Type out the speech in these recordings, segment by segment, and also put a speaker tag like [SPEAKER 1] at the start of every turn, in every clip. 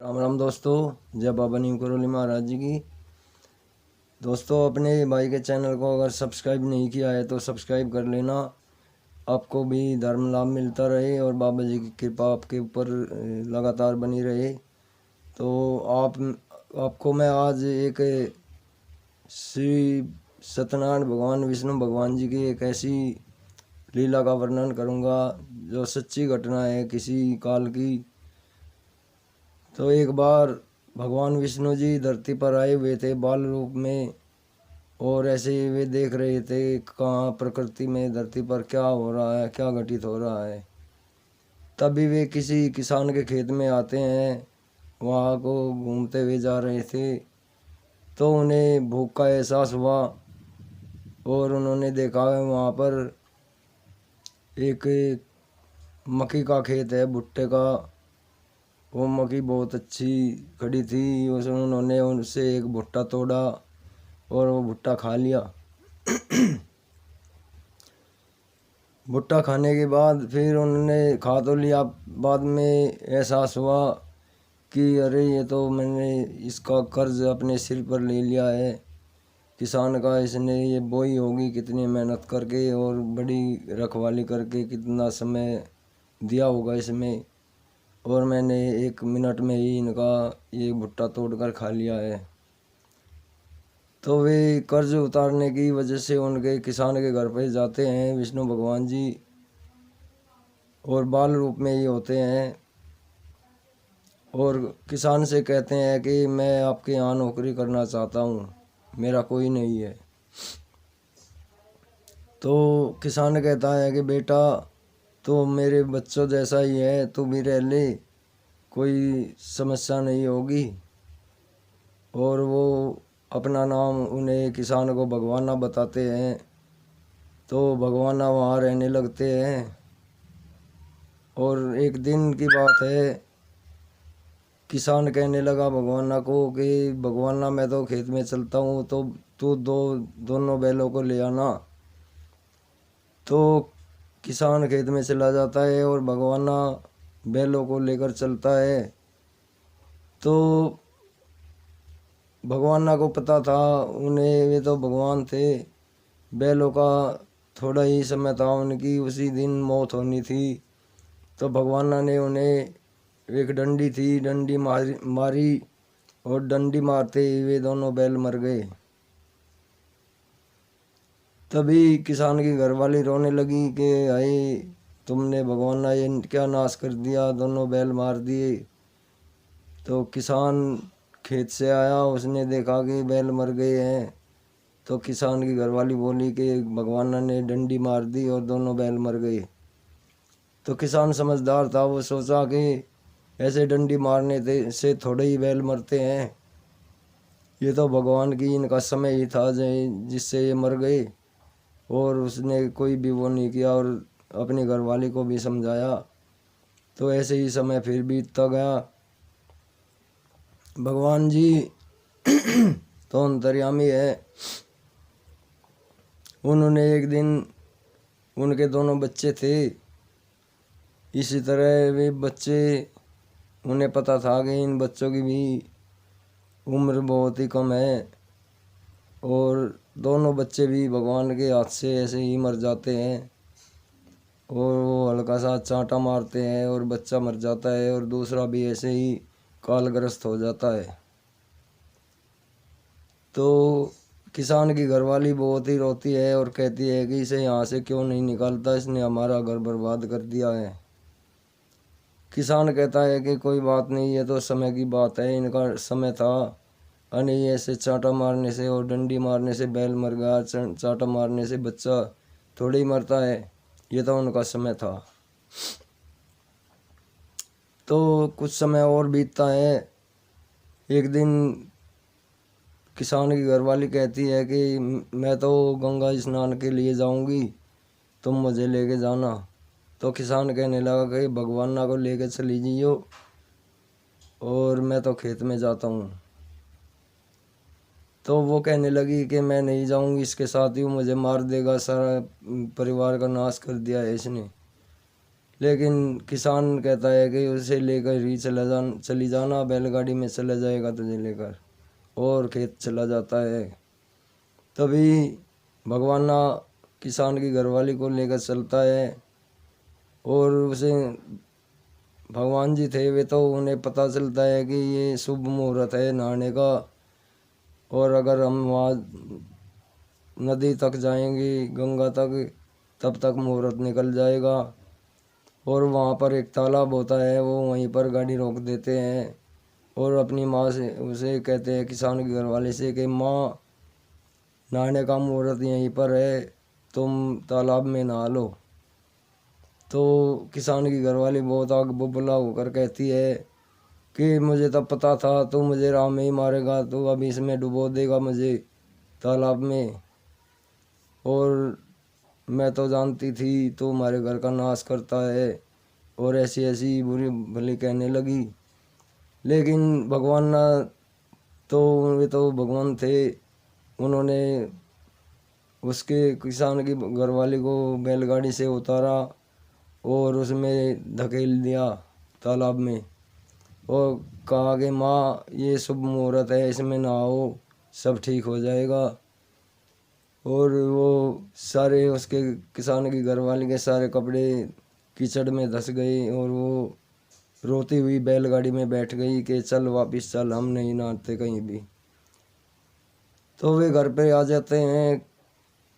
[SPEAKER 1] राम राम दोस्तों, जय बाबा नीम करोली महाराज जी की। दोस्तों, अपने भाई के चैनल को अगर सब्सक्राइब नहीं किया है तो सब्सक्राइब कर लेना। आपको भी धर्म लाभ मिलता रहे और बाबा जी की कृपा आपके ऊपर लगातार बनी रहे। तो आपको मैं आज एक श्री सत्यनारायण भगवान विष्णु भगवान जी की एक ऐसी लीला का वर्णन करूँगा जो सच्ची घटना है किसी काल की। तो एक बार भगवान विष्णु जी धरती पर आए हुए थे बाल रूप में, और ऐसे ही वे देख रहे थे कहाँ प्रकृति में धरती पर क्या हो रहा है, क्या घटित हो रहा है। तभी वे किसी किसान के खेत में आते हैं, वहाँ को घूमते हुए जा रहे थे। तो उन्हें भूख का एहसास हुआ और उन्होंने देखा है वहाँ पर एक मक्की का खेत है, भुट्टे का। वो मक्की बहुत अच्छी खड़ी थी। उसमें उन्होंने उनसे एक भुट्टा तोड़ा और वो भुट्टा खा लिया। भुट्टा खाने के बाद फिर उन्होंने खा तो लिया, बाद में एहसास हुआ कि अरे ये तो मैंने इसका कर्ज अपने सिर पर ले लिया है किसान का। इसने ये बोई होगी कितनी मेहनत करके और बड़ी रखवाली करके, कितना समय दिया होगा इसमें, और मैंने 1 मिनट में ही इनका ये भुट्टा तोड़कर खा लिया है। तो वे कर्ज उतारने की वजह से उनके किसान के घर पे जाते हैं विष्णु भगवान जी, और बाल रूप में ही होते हैं, और किसान से कहते हैं कि मैं आपके यहाँ नौकरी करना चाहता हूँ, मेरा कोई नहीं है। तो किसान कहता है कि बेटा तो मेरे बच्चों जैसा ही है, तू भी रह ले, कोई समस्या नहीं होगी। और वो अपना नाम उन्हें किसान को भगवाना बताते हैं। तो भगवाना वहाँ रहने लगते हैं। और एक दिन की बात है, किसान कहने लगा भगवाना को कि भगवाना मैं तो खेत में चलता हूँ, तो तू दोनों बैलों को ले आना। तो किसान खेत में चला जाता है और भगवाना बैलों को लेकर चलता है। तो भगवाना को पता था, उन्हें, वे तो भगवान थे, बैलों का थोड़ा ही समय था, उनकी उसी दिन मौत होनी थी। तो भगवाना ने उन्हें, एक डंडी थी, डंडी मारी और डंडी मारते ही वे दोनों बैल मर गए। तभी किसान की घरवाली रोने लगी कि भाई तुमने भगवाना ये क्या नाश कर दिया, दोनों बैल मार दिए। तो किसान खेत से आया, उसने देखा कि बैल मर गए हैं। तो किसान की घरवाली बोली कि भगवाना ने डंडी मार दी और दोनों बैल मर गए। तो किसान समझदार था, वो सोचा कि ऐसे डंडी मारने से थोड़े ही बैल मरते हैं, ये तो भगवान की इनका समय ही था जिससे ये मर गए। और उसने कोई भी वो नहीं किया और अपनी घरवाली को भी समझाया। तो ऐसे ही समय फिर बीतता गया। भगवान जी तो अंतर्यामी है। उन्होंने एक दिन, उनके दोनों बच्चे थे, इसी तरह वे बच्चे, उन्हें पता था कि इन बच्चों की भी उम्र बहुत ही कम है, और दोनों बच्चे भी भगवान के हाथ से ऐसे ही मर जाते हैं। और वो हल्का सा चांटा मारते हैं और बच्चा मर जाता है, और दूसरा भी ऐसे ही कालग्रस्त हो जाता है। तो किसान की घरवाली बहुत ही रोती है और कहती है कि इसे यहाँ से क्यों नहीं निकालता, इसने हमारा घर बर्बाद कर दिया है। किसान कहता है कि कोई बात नहीं, ये तो समय की बात है, इनका समय था। नहीं, ऐसे चांटा मारने से और डंडी मारने से बैल मर गया, चांटा मारने से बच्चा थोड़ी ही मरता है, ये तो उनका समय था। तो कुछ समय और बीतता है। एक दिन किसान की घरवाली कहती है कि मैं तो गंगा स्नान के लिए जाऊंगी, तुम मुझे लेके जाना। तो किसान कहने लगा कि भगवाना को लेके चली जाइयो, और मैं तो खेत में जाता हूँ। तो वो कहने लगी कि मैं नहीं जाऊंगी, इसके साथ ही मुझे मार देगा, सारा परिवार का नाश कर दिया है इसने। लेकिन किसान कहता है कि उसे लेकर ही चली जाना, बैलगाड़ी में चला जाएगा तुझे लेकर, और खेत चला जाता है। तभी भगवान किसान की घरवाली को लेकर चलता है, और उसे भगवान जी थे वे तो उन्हें पता चलता है कि ये शुभ मुहूर्त है नहाने का, और अगर हम वहाँ नदी तक जाएंगे गंगा तक तब तक मुहूर्त निकल जाएगा। और वहाँ पर एक तालाब होता है, वो वहीं पर गाड़ी रोक देते हैं और अपनी माँ से उसे कहते हैं किसान के घर वाले से कि माँ, नहाने का मुहूर्त यहीं पर है, तुम तालाब में नहा लो। तो किसान की घरवाली बहुत आग बबूला होकर कहती है कि मुझे तब पता था तू मुझे राह में ही मारेगा, तू अभी इसमें डुबो देगा मुझे तालाब में, और मैं तो जानती थी तू हमारे घर का नाश करता है, और ऐसी ऐसी बुरी भली कहने लगी। लेकिन भगवान ना, तो वे तो भगवान थे, उन्होंने उसके किसान की घरवाली को बैलगाड़ी से उतारा और उसमें धकेल दिया तालाब में, और कहा कि माँ ये शुभ मुहूर्त है, इसमें नहाओ सब ठीक हो जाएगा। और वो सारे उसके किसान की घरवाली के सारे कपड़े कीचड़ में धंस गए, और वो रोती हुई बैलगाड़ी में बैठ गई कि चल वापस चल, हम नहीं नहाते कहीं भी। तो वे घर पे आ जाते हैं,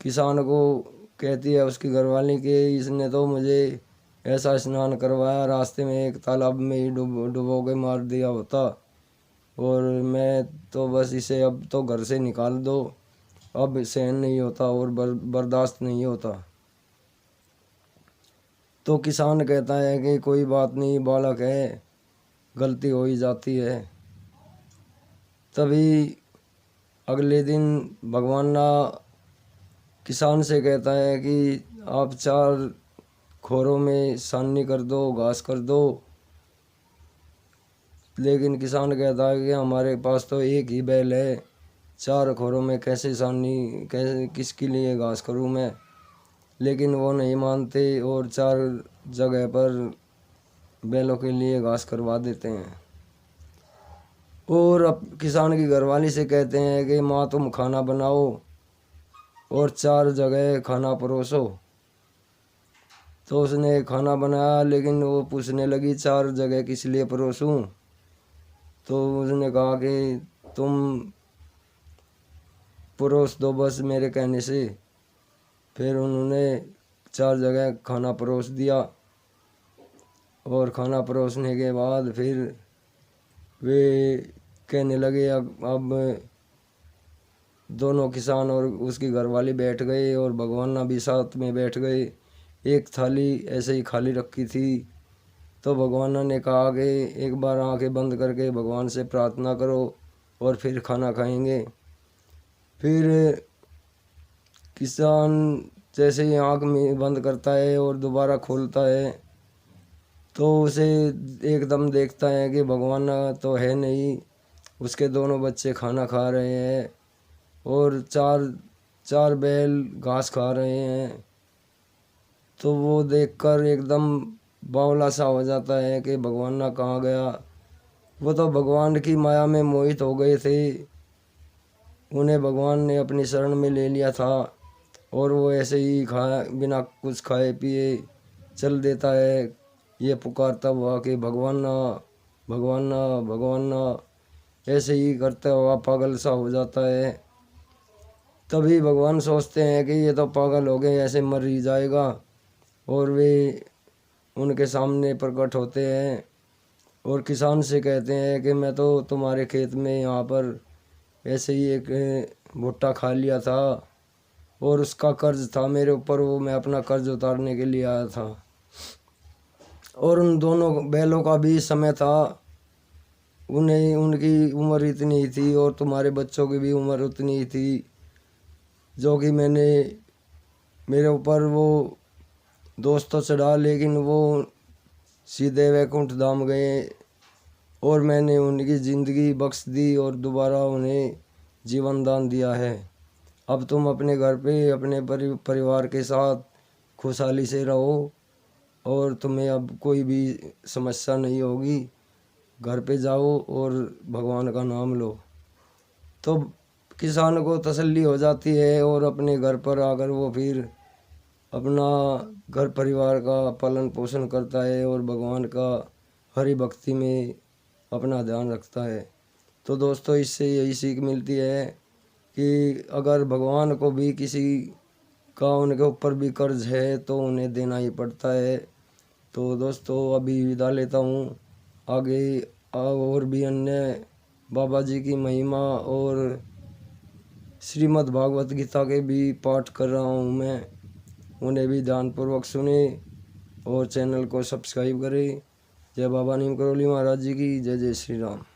[SPEAKER 1] किसान को कहती है उसकी घरवाली के इसने तो मुझे ऐसा स्नान करवाया, रास्ते में एक तालाब में ही डुबो के मार दिया होता, और मैं तो बस इसे अब तो घर से निकाल दो, अब सहन नहीं होता और बर्दाश्त नहीं होता। तो किसान कहता है कि कोई बात नहीं, बालक है, गलती हो ही जाती है। तभी अगले दिन भगवान ना किसान से कहता है कि आप 4 खोरों में सानी कर दो, घास कर दो। लेकिन किसान कहता है कि हमारे पास तो एक ही बैल है, 4 खोरों में कैसे सानी, कैसे किसके लिए घास करूं मैं। लेकिन वो नहीं मानते और 4 जगह पर बैलों के लिए घास करवा देते हैं। और अब किसान की घरवाली से कहते हैं कि माँ तुम खाना बनाओ और 4 जगह खाना परोसो। तो उसने खाना बनाया, लेकिन वो पूछने लगी 4 जगह किस लिए परोसूं। तो उसने कहा कि तुम परोस दो बस मेरे कहने से। फिर उन्होंने 4 जगह खाना परोस दिया, और खाना परोसने के बाद फिर वे कहने लगे अब दोनों किसान और उसकी घरवाली बैठ गए, और भगवान भी साथ में बैठ गए। एक थाली ऐसे ही खाली रखी थी, तो भगवान ने कहा कि एक बार आंखें बंद करके भगवान से प्रार्थना करो और फिर खाना खाएंगे। फिर किसान जैसे ही आँख में बंद करता है और दोबारा खोलता है, तो उसे एकदम देखता है कि भगवान तो है नहीं, उसके दोनों बच्चे खाना खा रहे हैं और 4 बैल घास खा रहे हैं। तो वो देखकर एकदम बावला सा हो जाता है कि भगवान ना कहाँ गया। वो तो भगवान की माया में मोहित हो गए थे, उन्हें भगवान ने अपनी शरण में ले लिया था, और वो ऐसे ही खाए बिना कुछ खाए पिए चल देता है। ये पुकारता हुआ कि भगवान ना, भगवान ना, भगवान ना, ऐसे ही करता हुआ पागल सा हो जाता है। तभी भगवान सोचते हैं कि ये तो पागल हो गए, ऐसे मर ही जाएगा, और वे उनके सामने प्रकट होते हैं और किसान से कहते हैं कि मैं तो तुम्हारे खेत में यहाँ पर ऐसे ही एक भुट्टा खा लिया था, और उसका कर्ज था मेरे ऊपर, वो मैं अपना कर्ज उतारने के लिए आया था। और उन दोनों बैलों का भी समय था, उन्हें उनकी उम्र इतनी ही थी और तुम्हारे बच्चों की भी उम्र उतनी ही थी, जो कि मैंने मेरे ऊपर वो दोष तो चढ़ा, लेकिन वो सीधे वैकुंठ धाम गए और मैंने उनकी ज़िंदगी बख्श दी और दोबारा उन्हें जीवन दान दिया है। अब तुम अपने घर पे अपने परिवार के साथ खुशहाली से रहो और तुम्हें अब कोई भी समस्या नहीं होगी। घर पे जाओ और भगवान का नाम लो, तो किसान को तसल्ली हो जाती है और अपने घर पर आकर वो फिर अपना घर परिवार का पालन पोषण करता है और भगवान का हरि भक्ति में अपना ध्यान रखता है। तो दोस्तों, इससे यही सीख मिलती है कि अगर भगवान को भी किसी का उनके ऊपर भी कर्ज है तो उन्हें देना ही पड़ता है। तो दोस्तों, अभी विदा लेता हूँ। आगे और भी अन्य बाबा जी की महिमा और श्रीमद् भागवत गीता के भी पाठ कर रहा हूँ मैं, उन्हें भी ध्यानपूर्वक सुने और चैनल को सब्सक्राइब करें। जय बाबा नीम करोली महाराज जी की जय। जय श्री राम।